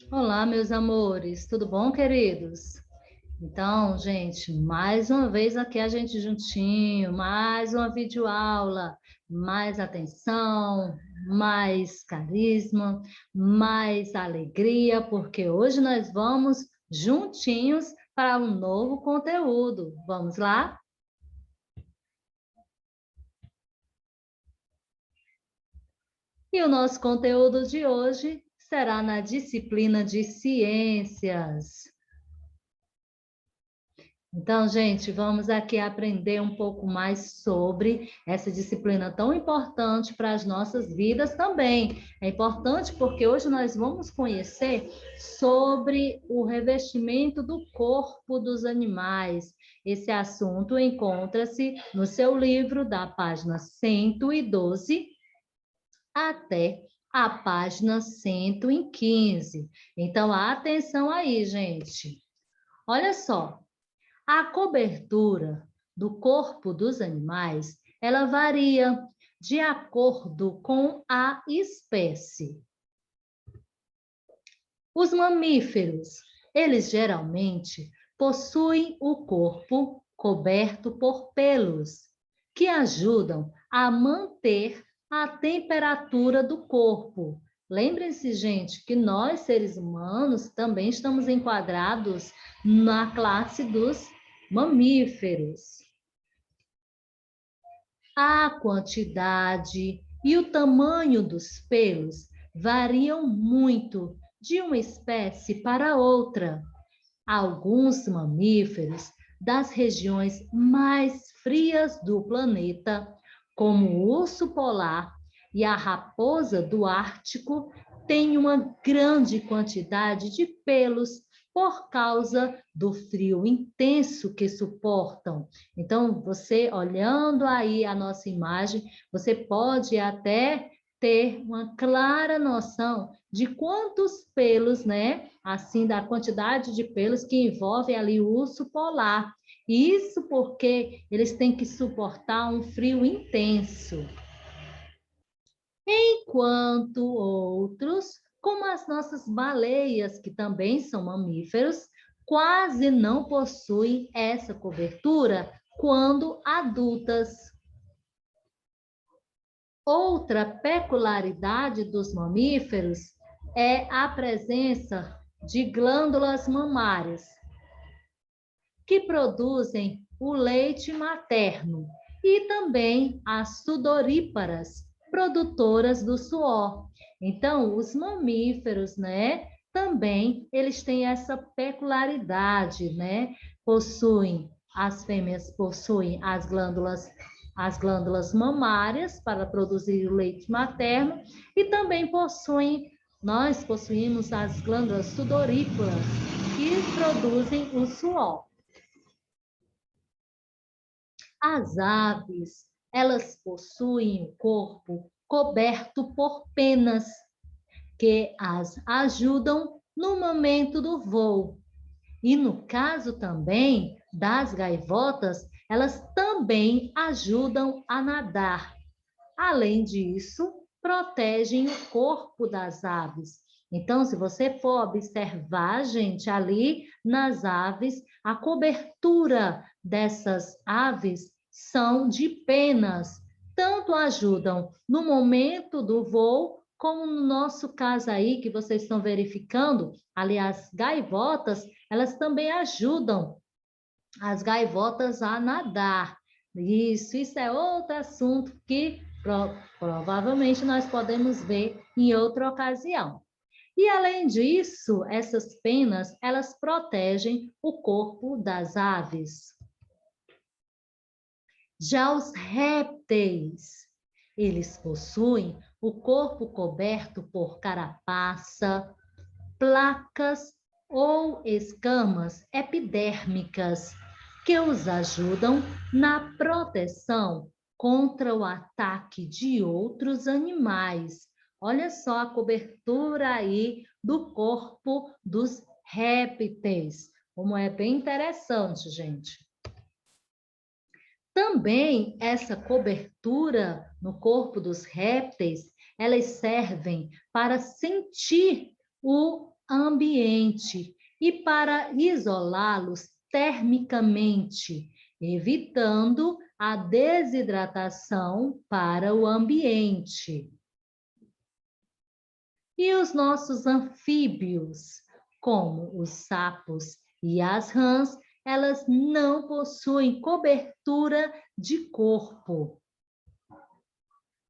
Olá, meus amores, tudo bom, queridos? Então, gente, mais uma vez aqui a gente juntinho, mais uma videoaula, mais atenção, mais carisma, mais alegria, porque hoje nós vamos juntinhos para um novo conteúdo. Vamos lá? E o nosso conteúdo de hoje será na disciplina de ciências. Então, gente, vamos aqui aprender um pouco mais sobre essa disciplina tão importante para as nossas vidas também. É importante porque hoje nós vamos conhecer sobre o revestimento do corpo dos animais. Esse assunto encontra-se no seu livro, da página 112 até a página 115. Então, atenção aí, gente. Olha só. A cobertura do corpo dos animais, ela varia de acordo com a espécie. Os mamíferos, eles geralmente possuem o corpo coberto por pelos, que ajudam a manter a temperatura do corpo. Lembrem-se, gente, que nós, seres humanos, também estamos enquadrados na classe dos mamíferos. A quantidade e o tamanho dos pelos variam muito de uma espécie para outra. Alguns mamíferos das regiões mais frias do planeta, como o urso polar e a raposa do Ártico, têm uma grande quantidade de pelos por causa do frio intenso que suportam. Então, você olhando aí a nossa imagem, você pode até ter uma clara noção de quantos pelos, né? Assim, da quantidade de pelos que envolve ali o urso polar. Isso porque eles têm que suportar um frio intenso. Enquanto outros, como as nossas baleias, que também são mamíferos, quase não possuem essa cobertura quando adultas. Outra peculiaridade dos mamíferos é a presença de glândulas mamárias, que produzem o leite materno, e também as sudoríparas, produtoras do suor. Então, os mamíferos, né, também eles têm essa peculiaridade, né? As fêmeas possuem as glândulas mamárias para produzir o leite materno e também nós possuímos as glândulas sudoríparas que produzem o suor. As aves, elas possuem o corpo coberto por penas que as ajudam no momento do voo. E no caso também das gaivotas, elas também ajudam a nadar. Além disso, protegem o corpo das aves. Então, se você for observar, gente, ali nas aves, a cobertura dessas aves são de penas. Tanto ajudam no momento do voo, como no nosso caso aí, que vocês estão verificando, ali as gaivotas, elas também ajudam as gaivotas a nadar. Isso é outro assunto que provavelmente nós podemos ver em outra ocasião. E além disso, essas penas, elas protegem o corpo das aves. Já os répteis, eles possuem o corpo coberto por carapaça, placas ou escamas epidérmicas que os ajudam na proteção contra o ataque de outros animais. Olha só a cobertura aí do corpo dos répteis, como é bem interessante, gente. Também essa cobertura no corpo dos répteis, elas servem para sentir o ambiente e para isolá-los termicamente, evitando a desidratação para o ambiente. E os nossos anfíbios, como os sapos e as rãs, elas não possuem cobertura de corpo.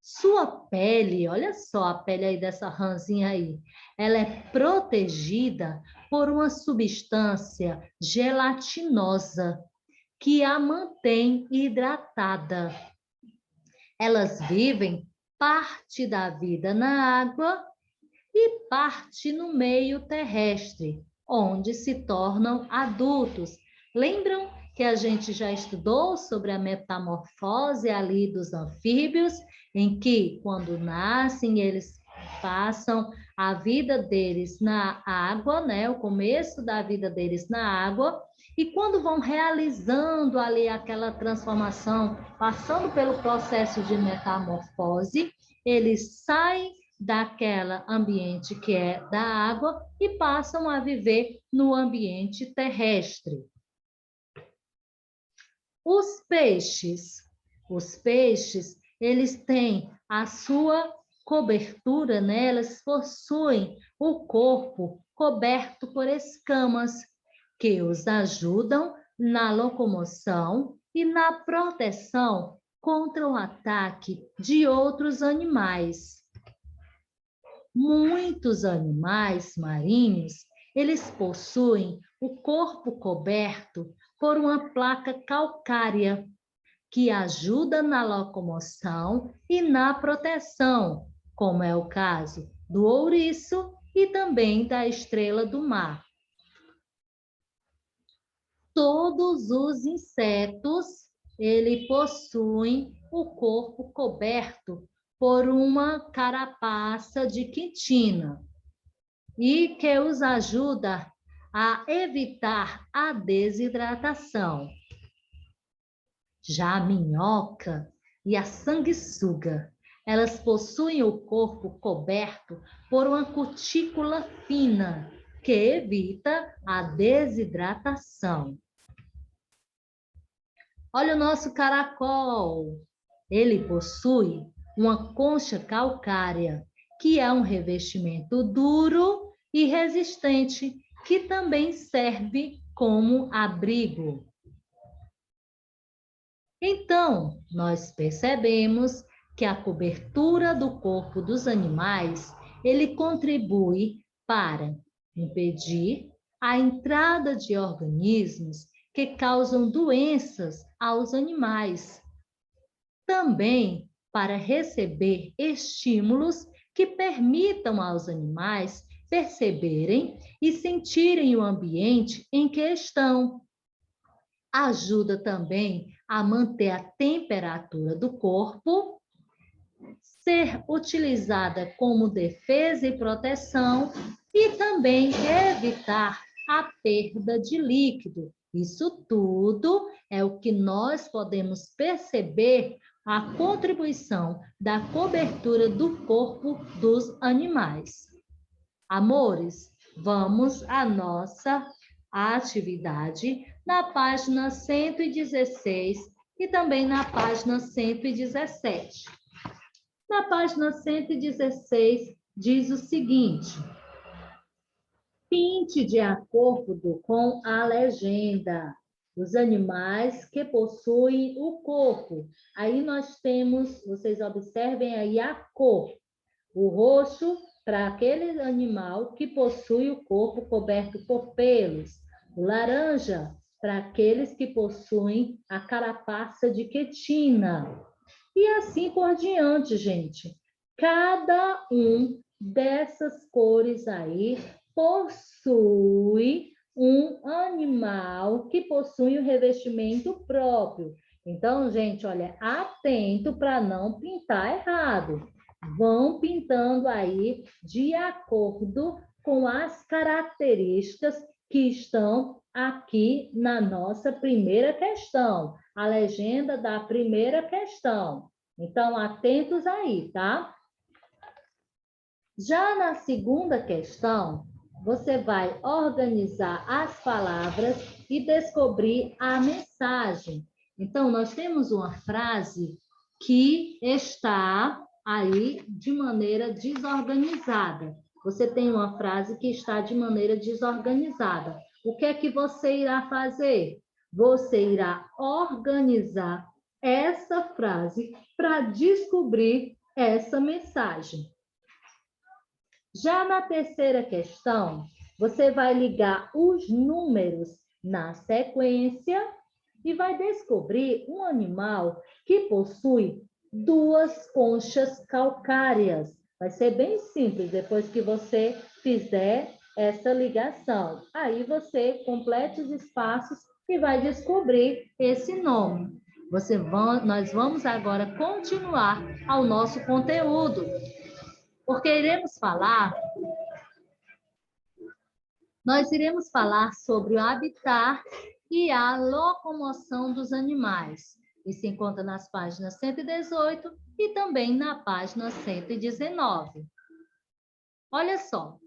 Sua pele, olha só a pele aí dessa rãzinha aí, ela é protegida por uma substância gelatinosa que a mantém hidratada. Elas vivem parte da vida na água e parte no meio terrestre, onde se tornam adultos. Lembram que a gente já estudou sobre a metamorfose ali dos anfíbios, em que, quando nascem, eles passam a vida deles na água, né? O começo da vida deles na água, e quando vão realizando ali aquela transformação, passando pelo processo de metamorfose, eles saem daquela ambiente que é da água e passam a viver no ambiente terrestre. Os peixes, eles têm a sua cobertura, né? Elas possuem o corpo coberto por escamas que os ajudam na locomoção e na proteção contra o ataque de outros animais. Muitos animais marinhos, eles possuem o corpo coberto por uma placa calcária, que ajuda na locomoção e na proteção, como é o caso do ouriço e também da estrela do mar. Todos os insetos, eles possuem o corpo coberto por uma carapaça de quitina e que os ajuda a evitar a desidratação. Já a minhoca e a sanguessuga, elas possuem o corpo coberto por uma cutícula fina que evita a desidratação. Olha o nosso caracol. Ele possui uma concha calcária, que é um revestimento duro e resistente, que também serve como abrigo. Então, nós percebemos que a cobertura do corpo dos animais, ele contribui para impedir a entrada de organismos que causam doenças aos animais. Também para receber estímulos que permitam aos animais perceberem e sentirem o ambiente em que estão. Ajuda também a manter a temperatura do corpo, ser utilizada como defesa e proteção e também evitar a perda de líquido. Isso tudo é o que nós podemos perceber a contribuição da cobertura do corpo dos animais. Amores, vamos à nossa atividade na página 116 e também na página 117. Na página 116 diz o seguinte: pinte de acordo com a legenda os animais que possuem o corpo. Aí nós temos, vocês observem aí a cor. O roxo para aquele animal que possui o corpo coberto por pelos. O laranja para aqueles que possuem a carapaça de quitina. E assim por diante, gente. Cada um dessas cores aí possui um animal que possui o revestimento próprio. Então, gente, olha, atento para não pintar errado. Vão pintando aí de acordo com as características que estão aqui na nossa primeira questão, a legenda da primeira questão. Então, atentos aí, tá? Já na segunda questão, você vai organizar as palavras e descobrir a mensagem. Então, nós temos uma frase que está aí de maneira desorganizada. Você tem uma frase que está de maneira desorganizada. O que é que você irá fazer? Você irá organizar essa frase para descobrir essa mensagem. Já na terceira questão, você vai ligar os números na sequência e vai descobrir um animal que possui 2 conchas calcáreas. Vai ser bem simples depois que você fizer essa ligação. Aí você complete os espaços e vai descobrir esse nome. Nós vamos agora continuar ao nosso conteúdo, porque nós iremos falar sobre o habitat e a locomoção dos animais. Isso se encontra nas páginas 118 e também na página 119. Olha só,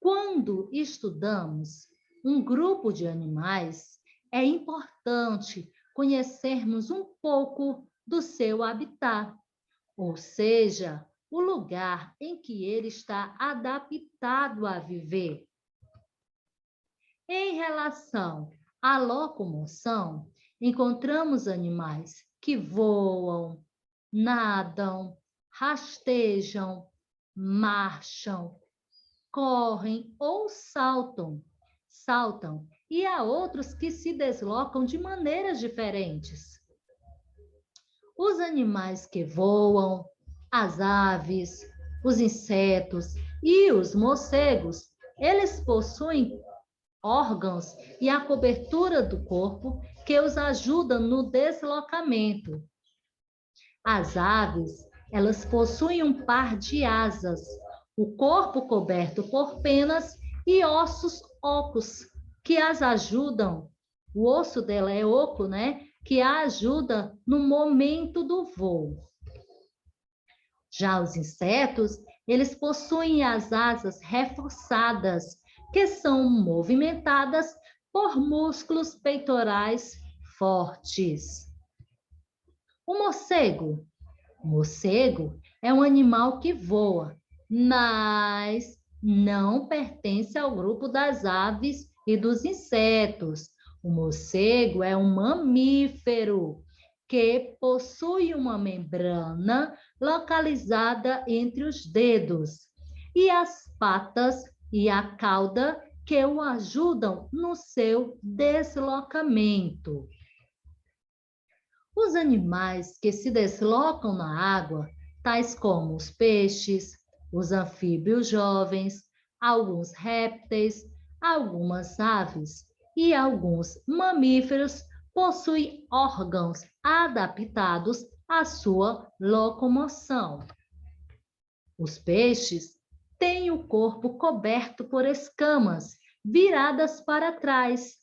quando estudamos um grupo de animais, é importante conhecermos um pouco do seu habitat, ou seja, o lugar em que ele está adaptado a viver. Em relação à locomoção, encontramos animais que voam, nadam, rastejam, marcham, correm ou saltam, e há outros que se deslocam de maneiras diferentes. Os animais que voam, as aves, os insetos e os morcegos, eles possuem órgãos e a cobertura do corpo que os ajudam no deslocamento. As aves, elas possuem um par de asas, o corpo coberto por penas e ossos ocos, que as ajudam. O osso dela é oco, né? Que a ajuda no momento do voo. Já os insetos, eles possuem as asas reforçadas, que são movimentadas por músculos peitorais fortes. O morcego. O morcego é um animal que voa, mas não pertence ao grupo das aves e dos insetos. O morcego é um mamífero que possui uma membrana localizada entre os dedos e as patas e a cauda que o ajudam no seu deslocamento. Os animais que se deslocam na água, tais como os peixes, os anfíbios jovens, alguns répteis, algumas aves e alguns mamíferos, possuem órgãos adaptados à sua locomoção. Os peixes têm o corpo coberto por escamas viradas para trás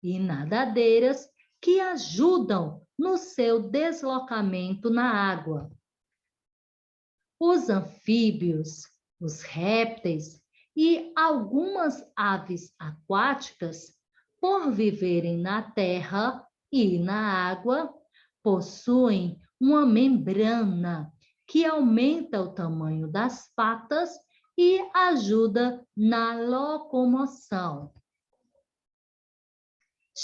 e nadadeiras que ajudam no seu deslocamento na água. Os anfíbios, os répteis e algumas aves aquáticas, por viverem na terra e na água, possuem uma membrana que aumenta o tamanho das patas e ajuda na locomoção.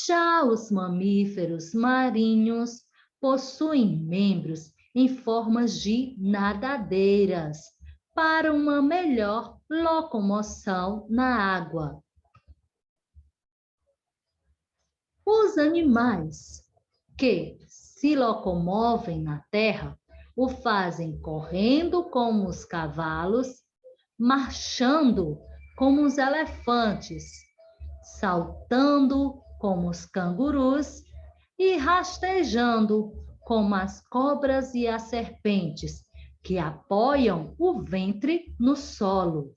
Já os mamíferos marinhos possuem membros em formas de nadadeiras para uma melhor locomoção na água. Os animais que se locomovem na terra o fazem correndo como os cavalos, marchando como os elefantes, saltando como os cangurus e rastejando como as cobras e as serpentes, que apoiam o ventre no solo.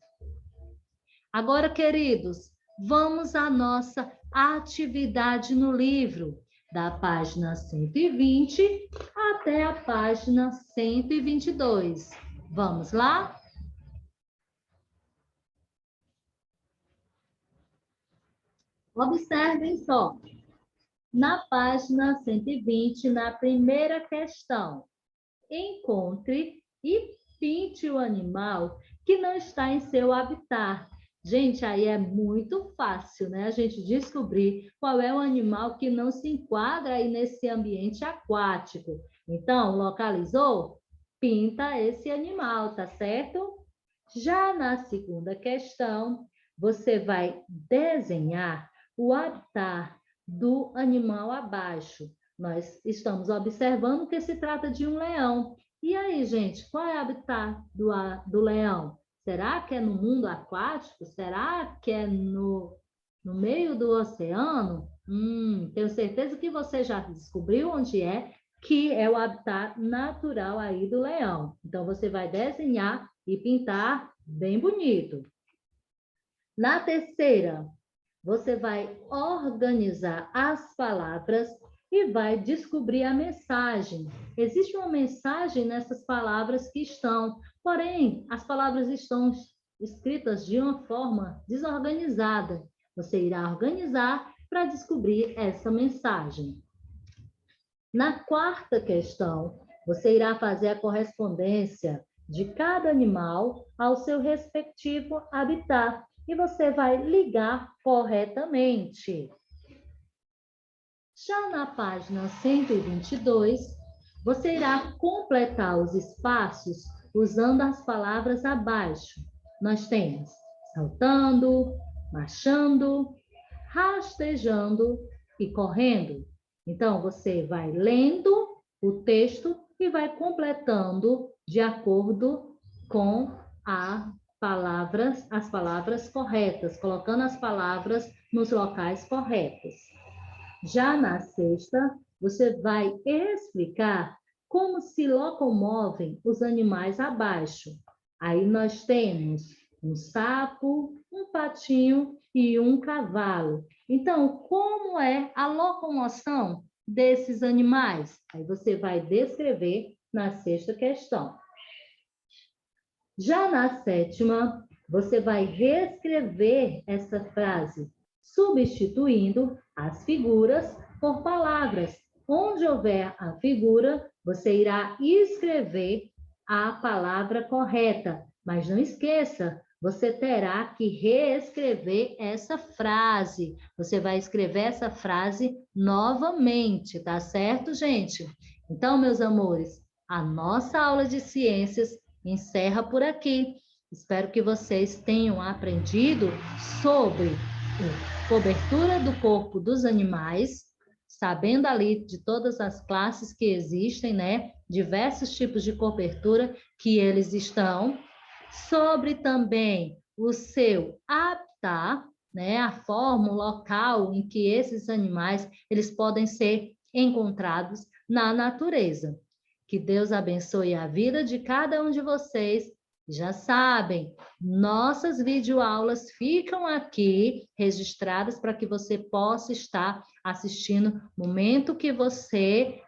Agora, queridos, vamos à nossa atividade no livro, da página 120 até a página 122. Vamos lá? Observem só. Na página 120, na primeira questão, encontre e pinte o animal que não está em seu habitat. Gente, aí é muito fácil, né? A gente descobrir qual é o animal que não se enquadra aí nesse ambiente aquático. Então, localizou? Pinta esse animal, tá certo? Já na segunda questão, você vai desenhar o habitat do animal abaixo. Nós estamos observando que se trata de um leão. E aí, gente, qual é o habitat do leão? Será que é no mundo aquático? Será que é no meio do oceano? Tenho certeza que você já descobriu onde é, que é o habitat natural aí do leão. Então, você vai desenhar e pintar bem bonito. Na terceira, você vai organizar as palavras e vai descobrir a mensagem. Existe uma mensagem nessas palavras que estão, porém, as palavras estão escritas de uma forma desorganizada. Você irá organizar para descobrir essa mensagem. Na quarta questão, você irá fazer a correspondência de cada animal ao seu respectivo habitat e você vai ligar corretamente. Já na página 122, você irá completar os espaços usando as palavras abaixo. Nós temos saltando, marchando, rastejando e correndo. Então, você vai lendo o texto e vai completando de acordo com as palavras corretas, colocando as palavras nos locais corretos. Já na sexta, você vai explicar como se locomovem os animais abaixo. Aí nós temos um sapo, um patinho e um cavalo. Então, como é a locomoção desses animais? Aí você vai descrever na sexta questão. Já na sétima, você vai reescrever essa frase, substituindo as figuras por palavras. Onde houver a figura, você irá escrever a palavra correta. Mas não esqueça, você terá que reescrever essa frase. Você vai escrever essa frase novamente, tá certo, gente? Então, meus amores, a nossa aula de ciências encerra por aqui. Espero que vocês tenham aprendido sobre a cobertura do corpo dos animais, sabendo ali de todas as classes que existem, né? Diversos tipos de cobertura que eles estão, sobre também o seu habitat, né? A forma, o local em que esses animais eles podem ser encontrados na natureza. Que Deus abençoe a vida de cada um de vocês. Já sabem, nossas videoaulas ficam aqui registradas para que você possa estar assistindo no momento que você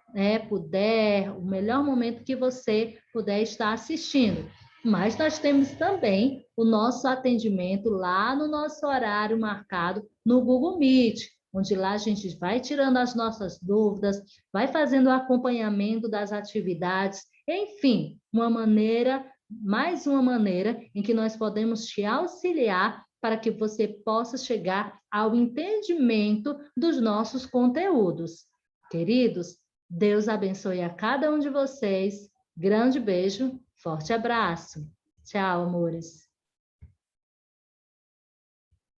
puder, o melhor momento que você puder estar assistindo. Mas nós temos também o nosso atendimento lá no nosso horário marcado no Google Meet, onde lá a gente vai tirando as nossas dúvidas, vai fazendo o acompanhamento das atividades, enfim, mais uma maneira em que nós podemos te auxiliar para que você possa chegar ao entendimento dos nossos conteúdos. Queridos, Deus abençoe a cada um de vocês. Grande beijo, forte abraço. Tchau, amores.